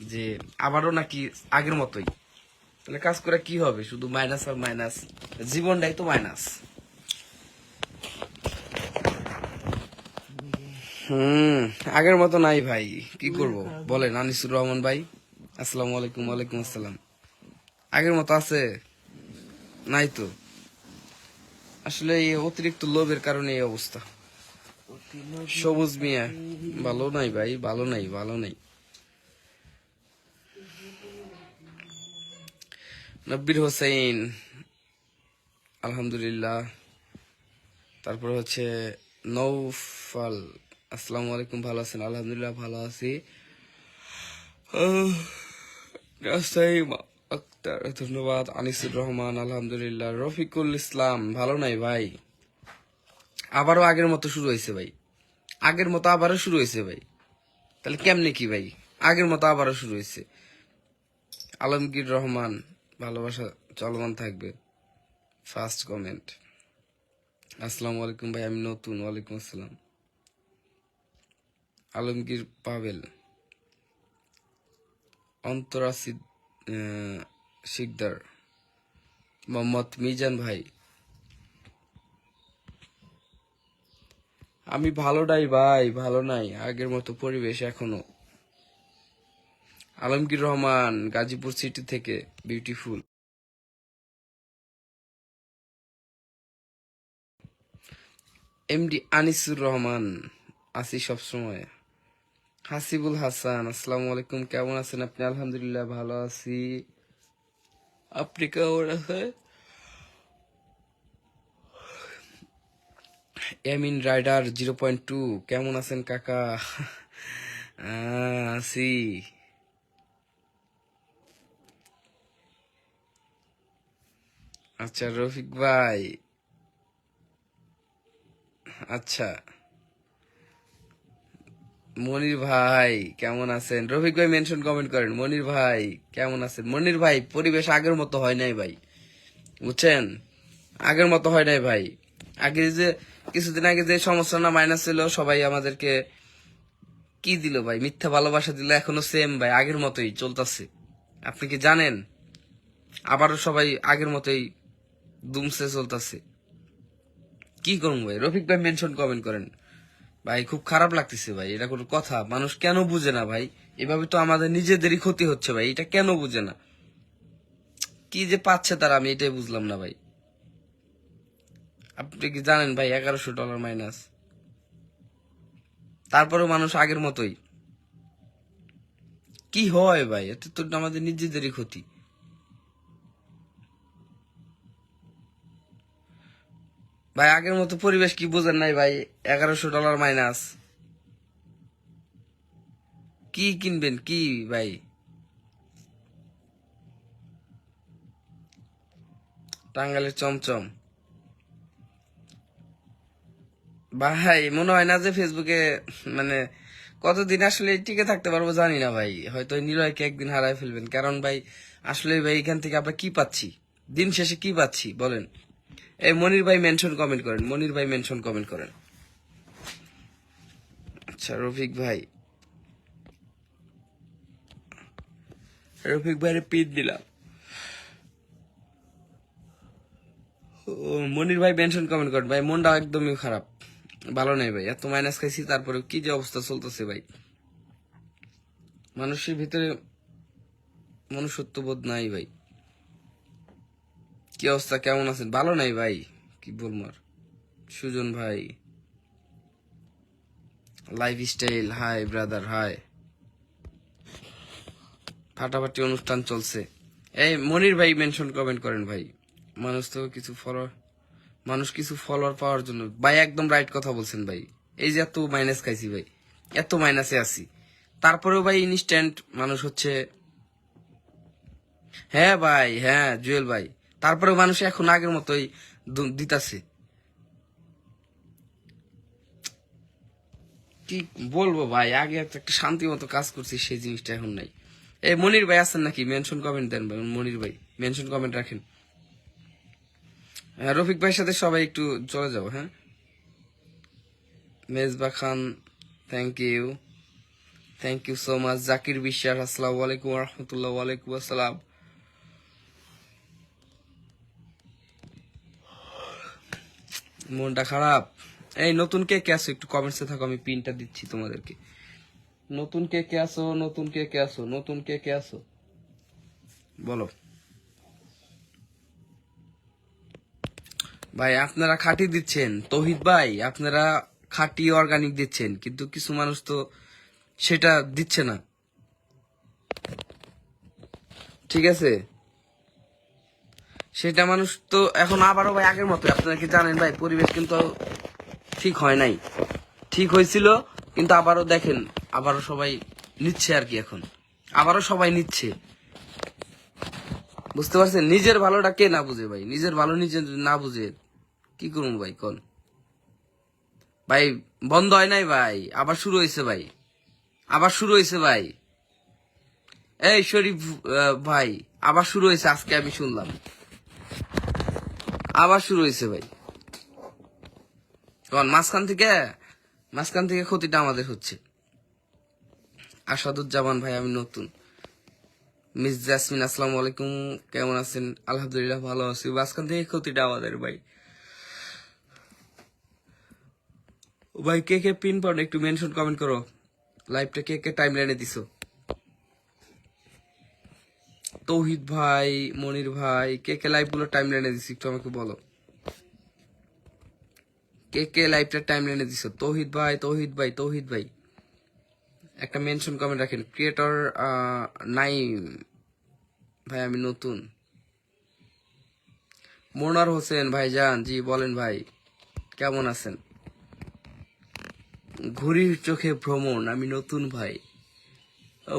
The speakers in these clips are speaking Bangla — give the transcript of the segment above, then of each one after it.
যে আবারও নাকি আগের মতোই। তাহলে কাজ করে কি হবে? শুধু মাইনাস আর মাইনাস, জীবনটাই তো মাইনাস। আগের মতো নাই ভাই, কি করব বলেন আনিসুর রহমান ভাই। আসসালামু আলাইকুম। ওয়ালাইকুম আসসালাম। আগের মতো আছে? নাই তো। আসলে এই অতিরিক্ত লোভের কারণে এই অবস্থা। সবুজ মিয়া ভালো নাই ভাই, ভালো নাই, ভালো নাই। নব্বির হোসেন আলহামদুলিল্লাহ। তারপর হচ্ছে নৌফল, আসসালামু আলাইকুম, ভালো আছেন? আলহামদুলিল্লাহ ভালো আছি। রাজশাহী আক্তার ধন্যবাদ। আনিসুর রহমান আলহামদুলিল্লাহ। রফিকুল ইসলাম ভালো নাই ভাই, আবারও আগের মতো শুরু হয়েছে ভাই, আগের মতো আবারও শুরু হয়েছে ভাই। তাহলে কেমনে কি ভাই? আগের মতো আবারও শুরু হয়েছে। আলমগীর রহমান ভালোবাসা চলমান থাকবে। ফার্স্ট কমেন্ট, আসসালামু আলাইকুম ভাই, আমি নতুন। ওয়ালাইকুম আসসালাম। আলমগীর পাবেল, অন্তরা শিকদার, মোহাম্মদ মিজান ভাই, আমি ভালো নাই ভাই, ভালো নাই, আগের মতো পরিবেশ এখনো। আলমগীর রহমান গাজীপুর সিটি থেকে, বিউটিফুল। এমডি আনিসুর রহমান, আছি সবসময়। হাসিবুল হাসান, আসসালামু আলাইকুম, কেমন আছেন আপনি? আলহামদুলিল্লাহ ভালো আছি, আপনি কেমন আছেন? এমিন রাইডার 0.2, কেমন আছেন কাকা? আছি। আচ্ছা রফিক ভাই, আচ্ছা মনির ভাই কেমন আছেন? রফিক ভাই মেনশন কমেন্ট করেন। মনির ভাই কেমন আছেন? মনির ভাই পরিবেশ আগের মতো হয় নাই ভাই, বুঝছেন? আগের মতো হয় নাই ভাই। আগে যে কিছুদিন আগে যে সমস্যা না মাইনাস ছিল, সবাই আমাদেরকে কি দিল ভাই? মিথ্যা ভালোবাসা দিল। এখনো সেম ভাই, আগের মতোই চলতেছে। আপনি কি জানেন? আবারও সবাই আগের মতোই দুমসে চলতেছে। কি করুন ভাই? রফিক ভাই মেনশন কমেন্ট করেন ভাই। খুব খারাপ লাগতেছে ভাই, এটা কোনো কথা? মানুষ কেন বুঝে না ভাই? এভাবে তো আমাদের নিজেদেরই ক্ষতি হচ্ছে ভাই, এটা কেন বুঝে না? কি যে পাচ্ছে তারা, আমি এটাই বুঝলাম না ভাই। আপনি কি জানেন ভাই $1100 মাইনাস? তারপরেও মানুষ আগের মতোই। কি হয় ভাই? এতে তো আমাদের নিজেদেরই ক্ষতি ভাই। আগের মতো পরিবেশ কি বোঝেন নাই ভাই? $1100 মাইনাস। কি কিনবেন কি ভাই? টাঙ্গাইলের চমচম ভাই, মনে হয় না যে ফেসবুকে মানে কতদিন আসলে টিকে থাকতে পারবো জানি না ভাই। হয়তো নিলয়কে একদিন হারায় ফেলবেন, কারণ ভাই আসলে ভাই এখান থেকে আমরা কি পাচ্ছি? দিন শেষে কি পাচ্ছি বলেন? এই মনির ভাই মেনশন কমেন্ট করেন, মনির ভাই মেনশন কমেন্ট করেন। আচ্ছা রফিক ভাই, রফিক ভাইয়ের পিট দিলাম। ও মনির ভাই মেনশন কমেন্ট করেন ভাই। মনটা একদমই খারাপ, ভালো নেই ভাই। এত মাইনাস খাইছি, তারপরে কি যে অবস্থা চলতেছে ভাই। মানুষের ভিতরে মনুষ্যত্ব বোধ নাই ভাই। কি অবস্থা, কেমন আছেন? ভালো নাই ভাই, কি বলবো আর। সুজন ভাই, lifestyle, hi brother, hi. ফাটাফাটি অনুষ্ঠান চলছে। এই মনির ভাই মেনশন কমেন্ট করেন ভাই। মানুষ তো কিছু ফলোয়ার, মানুষ কিছু ফলোয়ার পাওয়ার জন্য ভাই, একদম রাইট কথা বলছেন ভাই। এই যে এত মাইনাস খাইছি ভাই, এত মাইনাসে আছি, তারপরেও ভাই ইনস্ট্যান্ট মানুষ হচ্ছে। হ্যাঁ ভাই, হ্যাঁ জুয়েল ভাই, তারপরেও মানুষ এখন আগের মতোই দিতাছে। কি বলবো ভাই, আগে একটা শান্তি মতো কাজ করছি, সেই জিনিসটা এখন নাই। এই মনির ভাই আছেন নাকি? মেনশন কমেন্ট দেন ভাই, মনির ভাই মেনশন কমেন্ট রাখেন। হ্যাঁ, রফিক ভাইয়ের সাথে সবাই একটু চলে যাবো। হ্যাঁ, Mezba Khan, thank you. Thank you so much Zakir Biswas, আসসালামু আলাইকুম রহমতুল্লাহ। ওয়ালাইকুম আসসালাম। মনটা খারাপ। এই নতুন কে কে আছো একটু কমেন্টসে থাকো, আমি পিনটা দিচ্ছি তোমাদেরকে। নতুন কে কে আছো, নতুন কে কে আছো, নতুন কে কে আছো বলো ভাই। আপনারা খাঁটি দিচ্ছেন তৌহিদ ভাই, আপনারা খাঁটি অর্গানিক দিচ্ছেন, কিন্তু কিছু মানুষ তো সেটা দিচ্ছে না, ঠিক আছে? সেটা মানুষ তো এখন আবারও ভাই আগের মতো, আপনারা কি জানেন ভাই, পরিবেশ কিন্তু ঠিক হয় নাই। ঠিক হয়েছিল, কিন্তু আবারও দেখেন, আবারও সবাই নিচ্ছে আর কি। এখন আবারও সবাই নিচ্ছে, বুঝতে পারছেন? নিজের ভালোটা কে না বুঝে ভাই, নিজের ভালো নিজে না বুঝে কি করুন ভাই কোন ভাই? বন্ধ হয় নাই ভাই, আবার শুরু হয়েছে ভাই, আবার শুরু হয়েছে ভাই। এই শরীফ ভাই, আবার শুরু হয়েছে আজকে, আমি শুনলাম আবার শুরু হয়েছে ভাই। কোন মাঝখান থেকে ক্ষতিটা আমাদের হচ্ছে। আসাদুজ্জামান ভাই, আমি নতুন। মিস জাসমিন, আসসালামু আলাইকুম, কেমন আছেন? আলহামদুলিল্লাহ ভালো আছি। মাঝখান থেকে ক্ষতিটা আমাদের ভাই। ভাই কে কে পিন পাউন্ড একটু মেনশন কমেন্ট করো, লাইভটা কে কে টাইম লাইনে দিছো? তৌহিদ ভাই, মনির ভাই, কে কে লাইভ গুলো টাইম লাইনে দিছো একটু আমাকে বলো। কে কে লাইভটা টাইম লাইনে দিছো? তৌহিদ ভাই, তৌহিদ ভাই, তৌহিদ ভাই, একটা মেনশন কমেন্ট রাখেন। ক্রিয়েটর নাই ভাই, আমি নতুন। মোনার হোসেন ভাইজান, জি বলেন ভাই, কেমন আছেন? ঘুড়ির চোখে ভ্রমণ, আমি নতুন ভাই।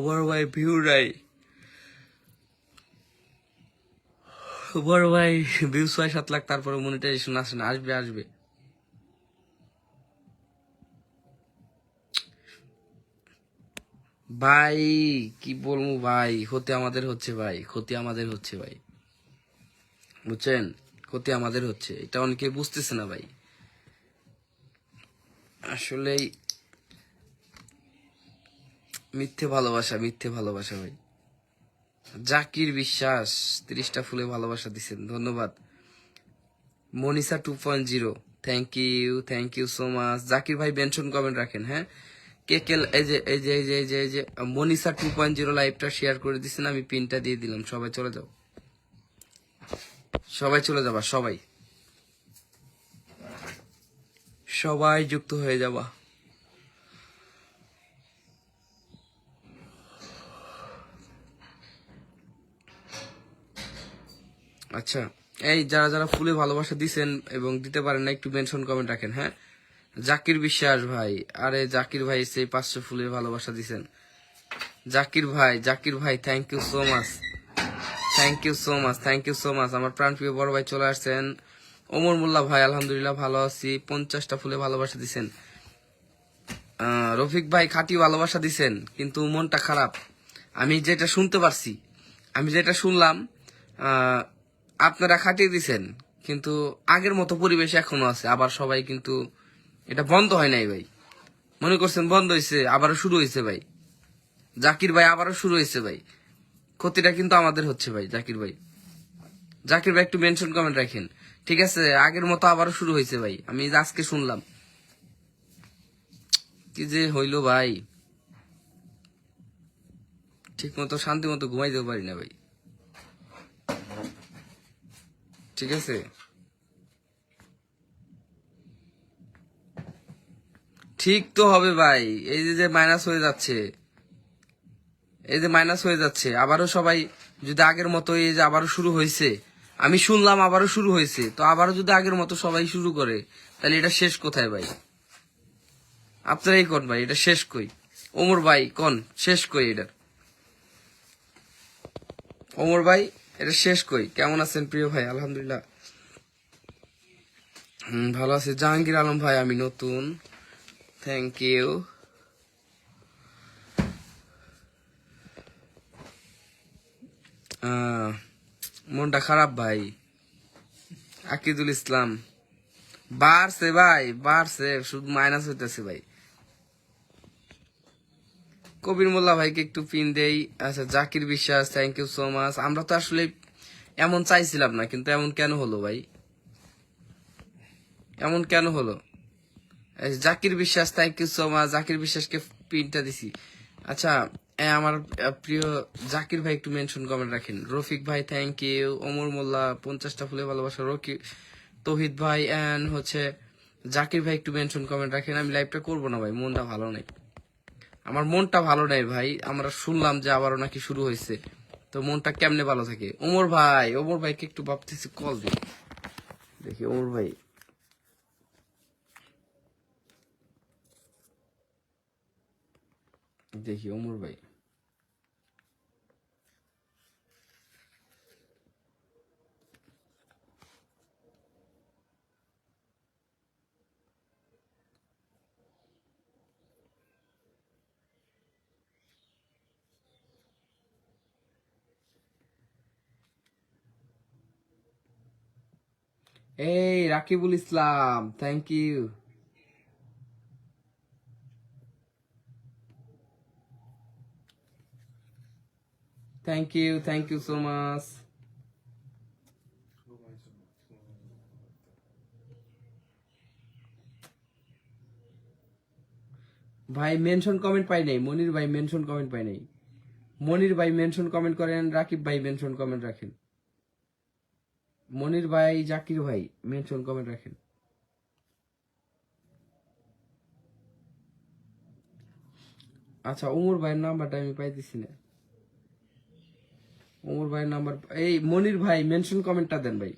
বড় ভাই ভিউ নাই, বড় ভাই ভিউ 6-7 লাখ, তারপরে মনিটাইজেশন আসে না, আসবে আসবে। ভাই কি বলবো ভাই, ক্ষতি আমাদের হচ্ছে ভাই, ক্ষতি আমাদের হচ্ছে ভাই, বুঝছেন? ক্ষতি আমাদের হচ্ছে, এটা অনেকে বুঝতেছে না ভাই। আসলেই মিথ্যে ভালোবাসা, মিথ্যে ভালোবাসা ভাই। জাকির বিশ্বাস 30টা ফুলে ভালোবাসা দিচ্ছেন, ধন্যবাদ। Monisa 2.0, thank you so much. Zakir ভাই মেনশন কমেন্ট রাখেন, হ্যাঁ? কে কে এই যে মনিসা 2.0 লাইভটা শেয়ার করে দিচ্ছেন, আমি পিনটা দিয়ে দিলাম, সবাই চলে যাও, সবাই চলে যাবা, সবাই সবাই যুক্ত হয়ে যাবা। আচ্ছা, এই যারা যারা ফুলে ভালোবাসা দিছেন এবং দিতে পারেন না, একটু মেনশন কমেন্ট রাখেন, হ্যাঁ? জাকির বিশ্বাস ভাই, আরে জাকির ভাই সেই 500 ফুলের ভালোবাসা দিছেন। জাকির ভাই thank you so much, thank you so much, thank you so much. আমার প্রাণপ্রিয় বড় ভাই চলে আসছেন। ওমর মোল্লা ভাই, আলহামদুলিল্লাহ ভালো আছি, 50টা ফুলে ভালোবাসা দিছেন। রফিক ভাই খাঁটি ভালোবাসা দিছেন, কিন্তু মনটা খারাপ। আমি যেটা শুনতে পারছি, আমি যেটা শুনলাম, আহ, আপনারা খাটিয়ে দিছেন, কিন্তু আগের মতো পরিবেশ এখনো আছে, আবার সবাই কিন্তু এটা বন্ধ হয় নাই ভাই। মনে করছেন বন্ধ হয়েছে, আবারও শুরু হয়েছে ভাই। জাকির ভাই আবারও শুরু হয়েছে ভাই, ক্ষতিটা কিন্তু আমাদের হচ্ছে ভাই। জাকির ভাই, জাকির ভাই একটু মেনশন কমেন্ট রাখেন, ঠিক আছে? আগের মতো আবারও শুরু হয়েছে ভাই, আমি আজকে শুনলাম। কি যে হইলো ভাই, ঠিক মতো শান্তি মতো ঘুমাইতেও পারি না ভাই, ঠিক আছে? ঠিক তো হবে ভাই, এই যে মাইনাস হয়ে যাচ্ছে, এই যে মাইনাস হয়ে যাচ্ছে, আবারও সবাই যদি আগের মতো, এই যে আবারও শুরু হয়েছে, আমি শুনলাম আবারও শুরু হয়েছে, তো আবারও যদি আগের মতো সবাই শুরু করে, তাহলে এটা শেষ কোথায় ভাই? আপনারাই কোন ভাই, এটা শেষ কই? ওমর ভাই কোন শেষ কই এটা? ওমর ভাই, এটা শেষ কই? কেমন আছেন প্রিয় ভাই? আলহামদুলিল্লাহ ভালো আছে। জাহাঙ্গীর আলম ভাই, আমি নতুন, থ্যাংক ইউ। মনটা খারাপ ভাই। আকিদুল ইসলাম, বাড়ছে ভাই, বাড়ছে, শুধু মাইনাস হইতেছে ভাই। কবির মোল্লা ভাইকে একটু পিন দেই। আচ্ছা, Zakir Biswas, thank you so much. আমরা তো আসলে এমন চাইছিলাম না, কিন্তু এমন কেন হলো ভাই? এমন কেন হলো? Zakir Biswas, thank you so much. Zakir বিশ্বাসকে পিনটা দিছি। আচ্ছা, আমার প্রিয় জাকির ভাই একটু মেনশন কমেন্ট রাখেন। রফিক ভাই থ্যাংক ইউ। ওমর মোল্লা 50টা ফুলে ভালোবাসা। রকি, তৌহিদ ভাই এন্ড হচ্ছে জাকির ভাই একটু মেনশন কমেন্ট রাখেন। আমি লাইভটা করবো না ভাই, মনটা ভালো নাই। আমার মনটা ভালো নাই ভাই। আমরা শুনলাম যে আবারও নাকি শুরু হয়েছে, তো মনটা কেমনে ভালো থাকে? ওমর ভাইকে একটু ভাবতেছি কল দিই, দেখি ওমর ভাই। দেখি ওমর ভাই। এই Rakibul Islam, thank you. Thank you so much. ভাই মেনশন কমেন্ট পাই নাই। মনির ভাই মেনশন কমেন্ট পাই নাই। মনির ভাই মেনশন কমেন্ট করেন। রাকিব ভাই মেনশন কমেন্ট রাখেন। মনির ভাই, জাকির ভাই মেনশন কমেন্ট রাখেন। আচ্ছা, ওমর ভাইয়ের নাম্বারটা আমি পাইতেছি না। ওমর ভাইয়ের নাম্বার, এই মনির ভাই মেনশন কমেন্টটা দেন ভাই।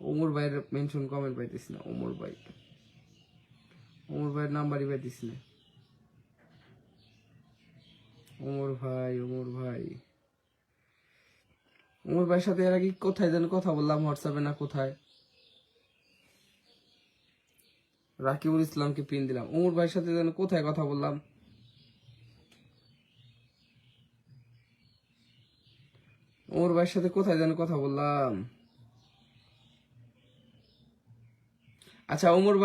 ওমর ভাইয়ের মেনশন কমেন্ট পাইতেছি না। ওমর ভাইয়ের নাম্বারই পাইতেছি না। ওমর ভাইয়ের সাথে এর আগে কোথায় যেন কথা বললাম, হোয়াটসঅ্যাপে না কোথায়। রাকিবুল ইসলামকে পিন দিলাম। ওমর ভাইয়ের সাথে যেন কোথায় কথা বললাম। ওমর ভাইয়ের সাথে কোথায় যেন কথা বললাম। আচ্ছা, ওমর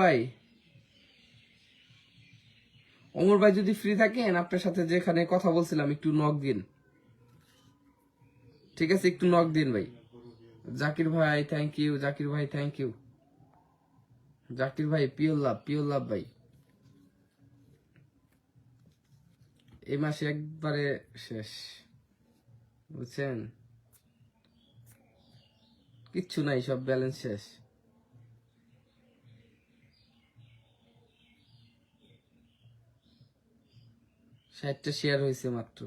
ভাই যদি ফ্রি থাকেন, আপনার সাথে যেখানে কথা বলছিলাম একটু নক দিন। ঠিক আছে, একটু নক দিন ভাই। জাকির ভাই থ্যাংক ইউ। জাকির ভাই থ্যাংক ইউ। জাকির ভাই পিওর লাভ ভাই। এই মাসে একবারে শেষ, বুঝছেন? কিচ্ছু নাই, সব ব্যালেন্স শেষ। ষাটটা শেয়ার হয়েছে মাত্র।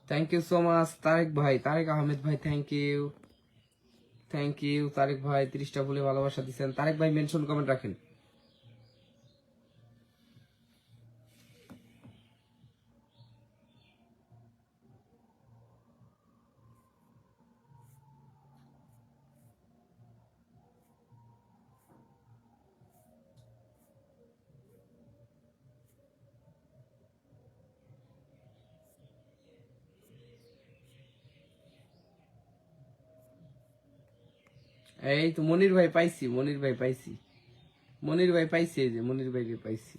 Thank you so much Tarek ভাই, তারেক আহমেদ ভাই থ্যাংক ইউ তারেক ভাই। 30টা বলে ভালোবাসা দিচ্ছেন। তারেক ভাই মেনশন কমেন্ট রাখেন। এই তো মনির ভাই পাইছি। এই যে মনির ভাইকে পাইছি।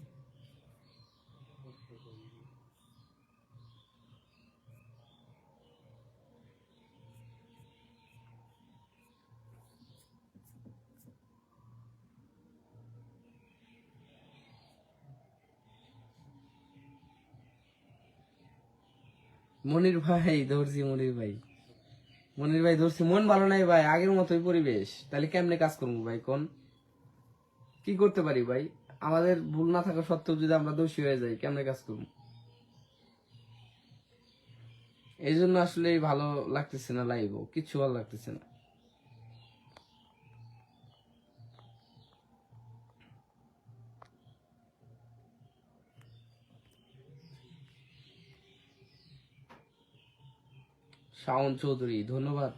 মনির ভাই ধরছি। মন ভালো নাই ভাই, আগের মতোই পরিবেশ। তাহলে কেমনে কাজ করবো ভাই কোন? কি করতে পারি ভাই? আমাদের ভুল না থাকা সত্ত্বেও যদি আমরা দোষী হয়ে যাই কেমনে কাজ করবো? এই জন্য আসলে ভালো লাগতেছে না, লাইভও কিচ্ছু ভালো লাগতেছে না। শাওন চৌধুরী ধন্যবাদ।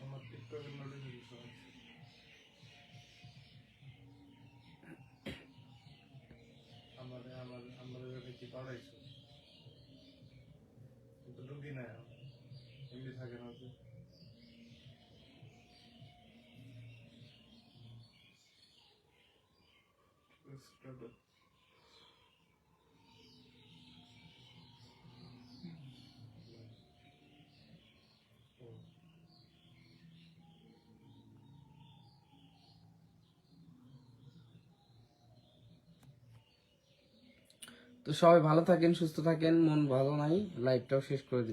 আমার টিকটকের নোটিফিকেশন আছে। আমাদের কি পাঠাইছো? কিন্তু ঢুকি না, এমনি থাকে না যে। তো সবাই ভালো থাকেন, সুস্থ থাকেন, মন ভালো নাই, লাইভটাও শেষ করে দিন।